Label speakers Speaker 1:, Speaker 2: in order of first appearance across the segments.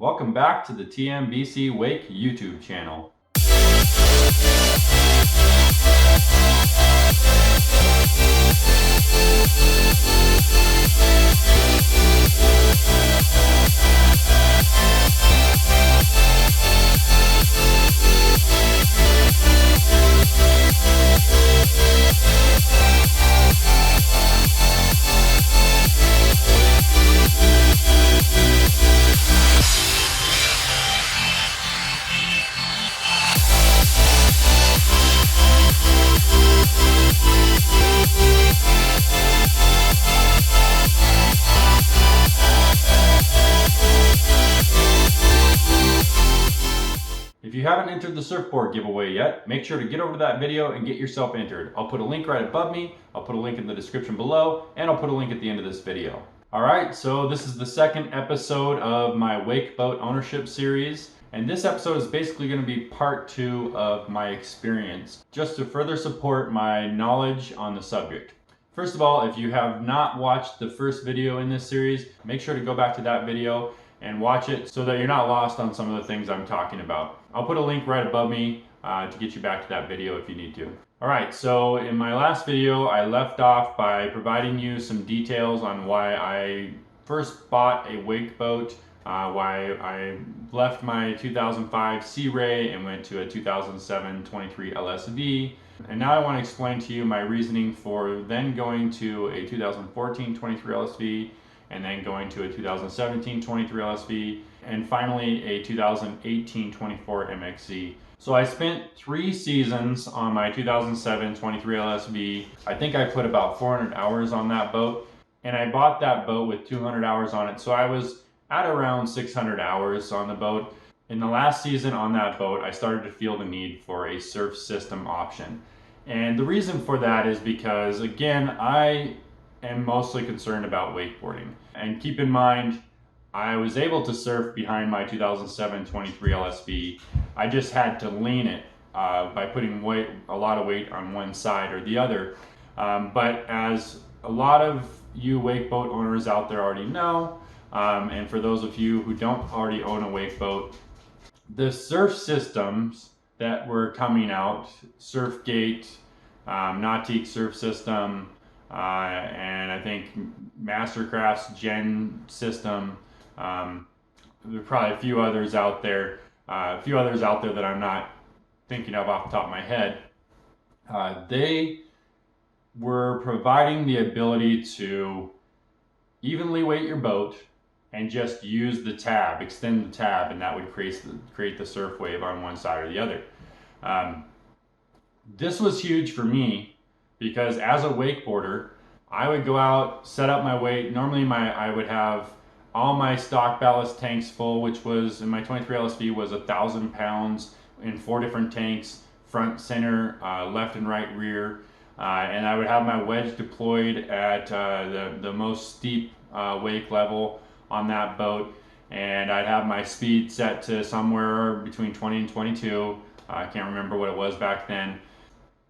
Speaker 1: Welcome back to the TMBC Wake YouTube channel. If you haven't entered the surfboard giveaway yet, make sure to get over to that video and get yourself entered. I'll put a link right above me, I'll put a link in the description below, and I'll put a link at the end of this video. Alright, so this is the second episode of my wakeboat ownership series, and this episode is basically going to be part 2 of my experience, just to further support my knowledge on the subject. First of all, if you have not watched the first video in this series, make sure to go back to that video and watch it so that you're not lost on some of the things I'm talking about. I'll put a link right above me to get you back to that video if you need to. Alright, so in my last video I left off by providing you some details on why I first bought a wake boat, why I left my 2005 Sea Ray and went to a 2007 23 LSV. And now I want to explain to you my reasoning for then going to a 2014 23 LSV and then going to a 2017 23 LSV, and finally a 2018 24 MXZ. So I spent 3 seasons on my 2007 23 LSV. I think I put about 400 hours on that boat, and I bought that boat with 200 hours on it. So I was at around 600 hours on the boat. In the last season on that boat, I started to feel the need for a surf system option. And the reason for that is because, again, I am mostly concerned about wakeboarding. And keep in mind, I was able to surf behind my 2007 23 LSV. I just had to lean it by putting a lot of weight on one side or the other. But as a lot of you wakeboat owners out there already know, and for those of you who don't already own a wakeboat, the surf systems that were coming out, Surfgate, Nautique surf system, and I think Mastercraft's Gen system. There are probably a few others out there that I'm not thinking of off the top of my head. They were providing the ability to evenly weight your boat and just use the tab, extend the tab, and that would create the surf wave on one side or the other. This was huge for me because as a wakeboarder, I would go out, set up my weight. Normally I would have all my stock ballast tanks full, which was in my 23 LSV was 1,000 pounds in 4 different tanks, front, center, left and right rear. And I would have my wedge deployed at the most steep wake level on that boat. And I'd have my speed set to somewhere between 20 and 22. I can't remember what it was back then.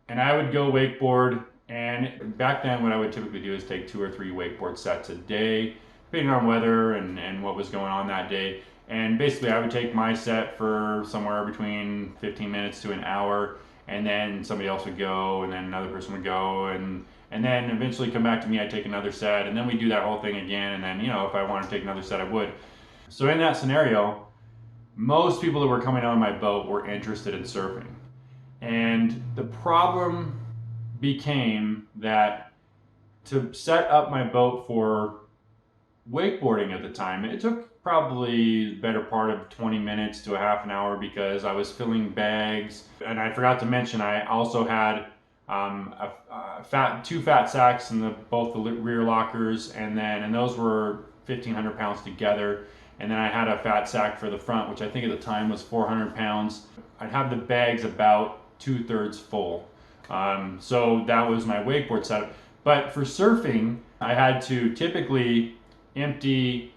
Speaker 1: And I would go wakeboard, and back then what I would typically do is take 2 or 3 wakeboard sets a day, depending on weather and what was going on that day. And basically I would take my set for somewhere between 15 minutes to an hour, and then somebody else would go, and then another person would go, and then eventually come back to me, I'd take another set, and then we'd do that whole thing again, and then, you know, if I wanted to take another set, I would. So in that scenario, most people that were coming on my boat were interested in surfing. And the problem became that to set up my boat for wakeboarding at the time, it took probably the better part of 20 minutes to a half an hour because I was filling bags. And I forgot to mention, I also had 2 fat sacks in both the rear lockers, and those were 1,500 pounds together. And then I had a fat sack for the front, which I think at the time was 400 pounds. I'd have the bags about 2/3 full. So that was my wakeboard setup. But for surfing, I had to typically empty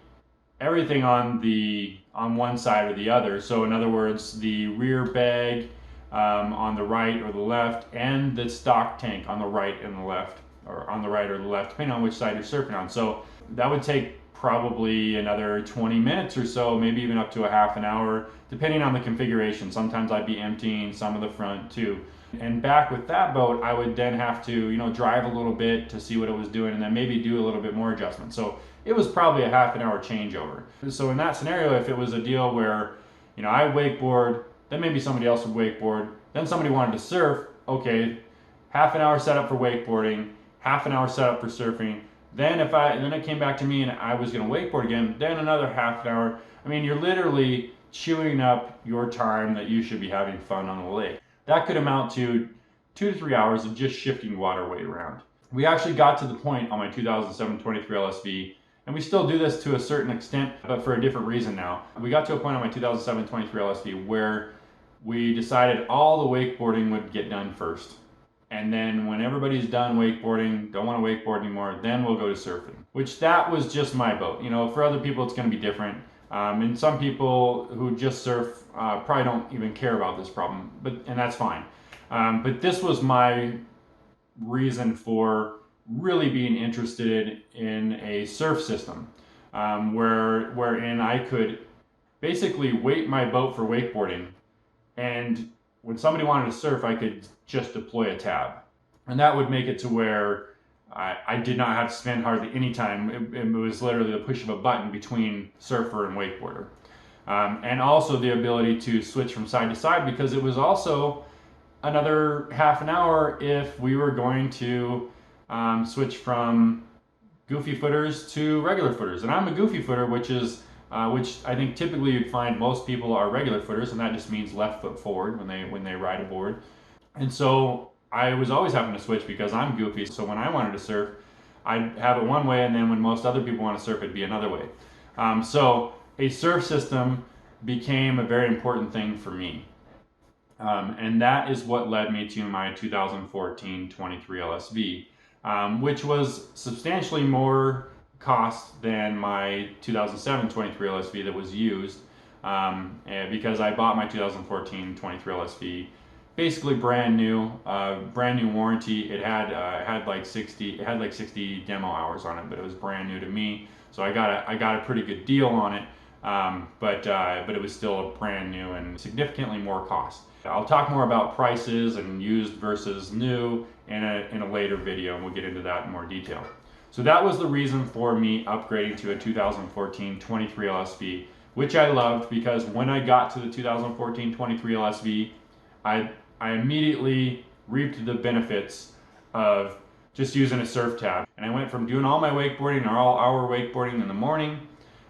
Speaker 1: everything on one side or the other. So in other words, the rear bag on the right or the left, and the stock tank on the right and the left, or on the right or the left, depending on which side you're surfing on. So that would take probably another 20 minutes or so, maybe even up to a half an hour, depending on the configuration. Sometimes I'd be emptying some of the front too. And back with that boat, I would then have to, drive a little bit to see what it was doing and then maybe do a little bit more adjustment. So it was probably a half an hour changeover. So in that scenario, if it was a deal where, I wakeboard, then maybe somebody else would wakeboard, then somebody wanted to surf, okay, half an hour setup for wakeboarding, half an hour setup for surfing. Then then it came back to me and I was going to wakeboard again, then another half an hour. I mean, you're literally chewing up your time that you should be having fun on the lake. That could amount to 2 to 3 hours of just shifting water weight around. We actually got to the point on my 2007 23 LSV, and we still do this to a certain extent, but for a different reason now. We got to a point on my 2007 23 LSV where we decided all the wakeboarding would get done first. And then when everybody's done wakeboarding, don't want to wakeboard anymore, then we'll go to surfing. Which that was just my boat. For other people it's going to be different. And some people who just surf probably don't even care about this problem, and that's fine. But this was my reason for really being interested in a surf system, wherein I could basically weight my boat for wakeboarding, and when somebody wanted to surf, I could just deploy a tab. And that would make it to where I did not have to spend hardly any time. It was literally the push of a button between surfer and wakeboarder. And also the ability to switch from side to side, because it was also another half an hour if we were going to switch from goofy footers to regular footers. And I'm a goofy footer, which I think typically you'd find most people are regular footers, and that just means left foot forward when they ride a board. And so I was always having to switch because I'm goofy. So when I wanted to surf, I'd have it one way, and then when most other people want to surf, it'd be another way. So a surf system became a very important thing for me. And that is what led me to my 2014 23 LSV, which was substantially more cost than my 2007 23 LSV that was used, because I bought my 2014 23 LSV basically brand new warranty. It had like 60 demo hours on it, but it was brand new to me, so I got a pretty good deal on it. But it was still brand new and significantly more cost. I'll talk more about prices and used versus new in a later video, and we'll get into that in more detail. So that was the reason for me upgrading to a 2014 23 LSV, which I loved, because when I got to the 2014 23 LSV, I immediately reaped the benefits of just using a surf tab. And I went from doing all my wakeboarding, or all our wakeboarding in the morning,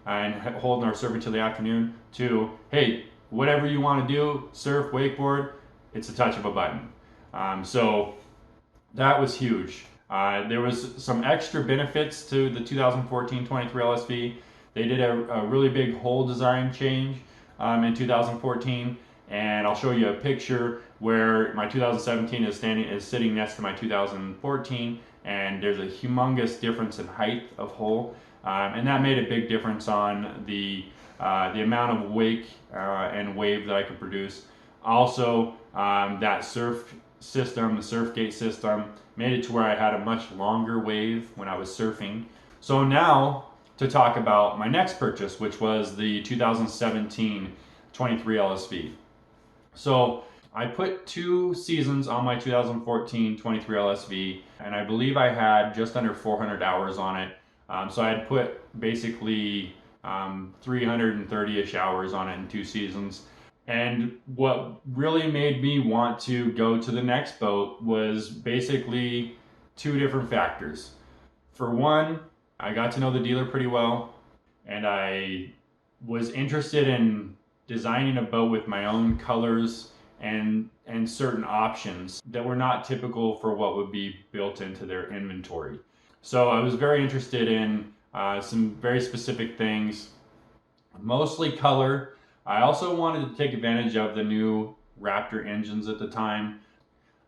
Speaker 1: and holding our surfing till the afternoon, to, hey, whatever you want to do, surf, wakeboard, it's a touch of a button. So that was huge. There was some extra benefits to the 2014 23 LSV. They did a really big hull design change in 2014, and I'll show you a picture where my 2017 is sitting next to my 2014, and there's a humongous difference in height of hull, and that made a big difference on the amount of wake and wave that I could produce. Also, that surf system, the surf gate system, made it to where I had a much longer wave when I was surfing. So now to talk about my next purchase, which was the 2017 23 LSV. So I put 2 seasons on my 2014 23 LSV, and I believe I had just under 400 hours on it. So I had put basically 330-ish hours on it in 2 seasons. And what really made me want to go to the next boat was basically 2 different factors. For one, I got to know the dealer pretty well, and I was interested in designing a boat with my own colors and certain options that were not typical for what would be built into their inventory. So I was very interested in some very specific things, mostly color. I also wanted to take advantage of the new Raptor engines at the time.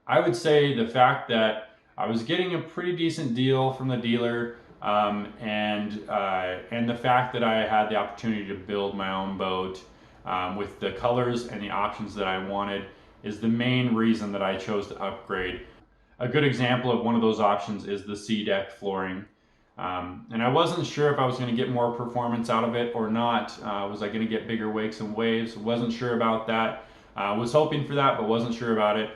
Speaker 1: I would say the fact that I was getting a pretty decent deal from the dealer, and the fact that I had the opportunity to build my own boat with the colors and the options that I wanted is the main reason that I chose to upgrade. A good example of one of those options is the C-deck flooring. And I wasn't sure if I was going to get more performance out of it or not. Was I going to get bigger wakes and waves? Wasn't sure about that. Was hoping for that, but wasn't sure about it.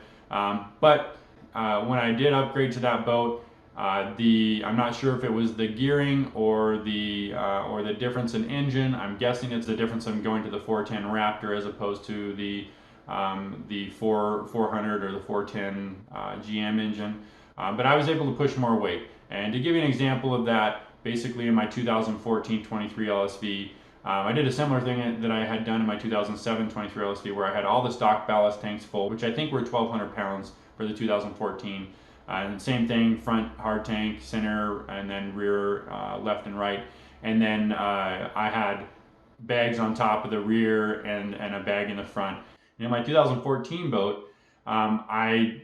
Speaker 1: But when I did upgrade to that boat, I'm not sure if it was the gearing or the difference in engine. I'm guessing it's the difference in going to the 410 Raptor as opposed to the 400 or the 410 GM engine. But I was able to push more weight. And to give you an example of that, basically in my 2014 23 LSV, I did a similar thing that I had done in my 2007 23 LSV, where I had all the stock ballast tanks full, which I think were 1,200 pounds for the 2014. And same thing, front hard tank, center, and then rear, left and right. And then I had bags on top of the rear and a bag in the front. And in my 2014 boat, I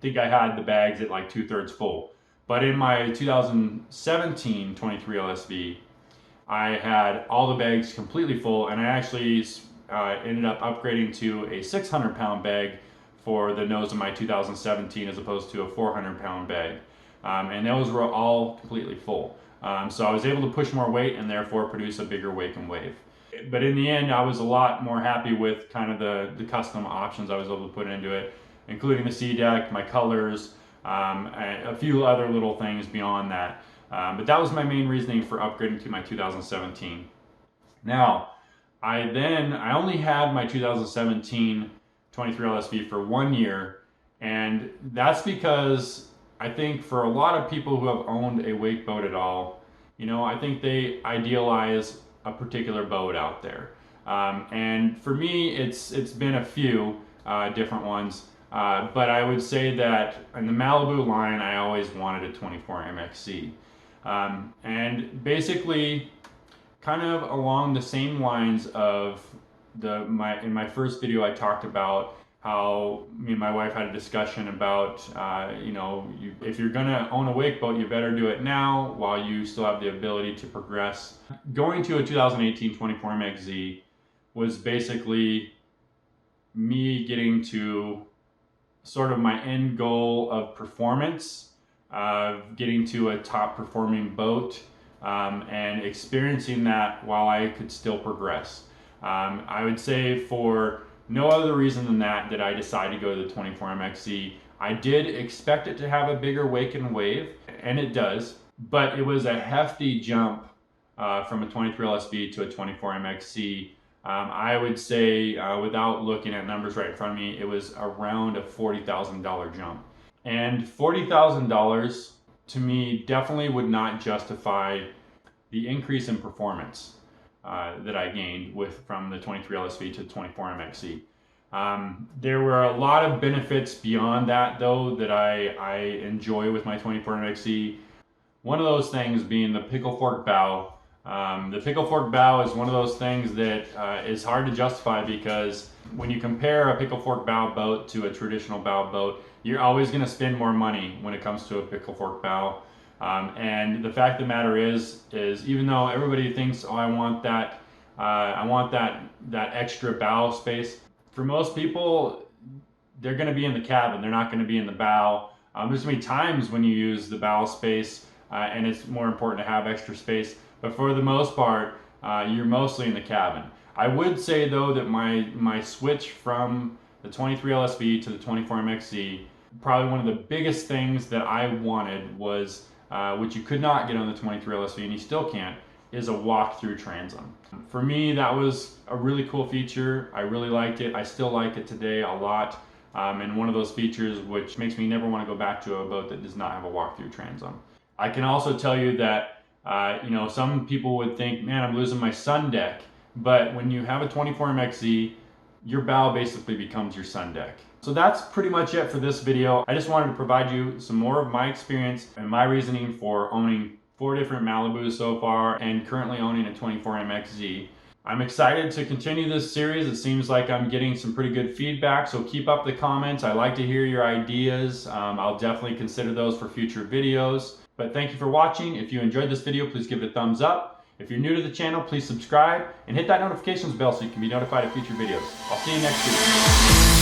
Speaker 1: think I had the bags at like 2/3 full. But in my 2017 23 LSV, I had all the bags completely full, and I actually ended up upgrading to a 600-pound bag for the nose of my 2017 as opposed to a 400-pound bag. And those were all completely full. So I was able to push more weight and therefore produce a bigger wake and wave. But in the end, I was a lot more happy with kind of the custom options I was able to put into it, including the sea deck, my colors, and a few other little things beyond that. But that was my main reasoning for upgrading to my 2017. Now, I only had my 2017 23 LSV for 1 year, and that's because I think for a lot of people who have owned a wake boat at all, you know, I think they idealize a particular boat out there. And for me, it's been a few different ones. But I would say that in the Malibu line, I always wanted a 24 MXC. And basically, kind of along the same lines of in my first video, I talked about how me and my wife had a discussion about, if you're gonna own a wake boat, you better do it now while you still have the ability to progress. Going to a 2018 24 MXZ was basically me getting to sort of my end goal of performance, getting to a top performing boat, and experiencing that while I could still progress. I would say for no other reason than that I decided to go to the 24 MXZ. I did expect it to have a bigger wake and wave, and it does, but it was a hefty jump from a 23 LSV to a 24 MXZ. I would say, without looking at numbers right in front of me, it was around a $40,000 jump. And $40,000 to me definitely would not justify the increase in performance that I gained from the 23 LSV to the 24 MXZ. There were a lot of benefits beyond that, though, that I enjoy with my 24 MXZ. One of those things being the pickle fork bow. The pickle fork bow is one of those things that is hard to justify, because when you compare a pickle fork bow boat to a traditional bow boat, you're always going to spend more money when it comes to a pickle fork bow. And the fact of the matter is even though everybody thinks, oh, I want that extra bow space, for most people, they're going to be in the cabin. They're not going to be in the bow. There's going to be times when you use the bow space, and it's more important to have extra space. But for the most part, you're mostly in the cabin. I would say, though, that my switch from the 23 LSV to the 24 MXZ, probably one of the biggest things that I wanted was, which you could not get on the 23 LSV, and you still can't, is a walk-through transom. For me, that was a really cool feature. I really liked it. I still like it today a lot. And one of those features which makes me never want to go back to a boat that does not have a walk-through transom. I can also tell you that some people would think, man, I'm losing my sun deck. But when you have a 24 MXZ, your bow basically becomes your sun deck. So that's pretty much it for this video. I just wanted to provide you some more of my experience and my reasoning for owning 4 different Malibus so far and currently owning a 24 MXZ. I'm excited to continue this series. It seems like I'm getting some pretty good feedback, so keep up the comments. I like to hear your ideas. I'll definitely consider those for future videos. But thank you for watching. If you enjoyed this video, please give it a thumbs up. If you're new to the channel, please subscribe and hit that notifications bell so you can be notified of future videos. I'll see you next week.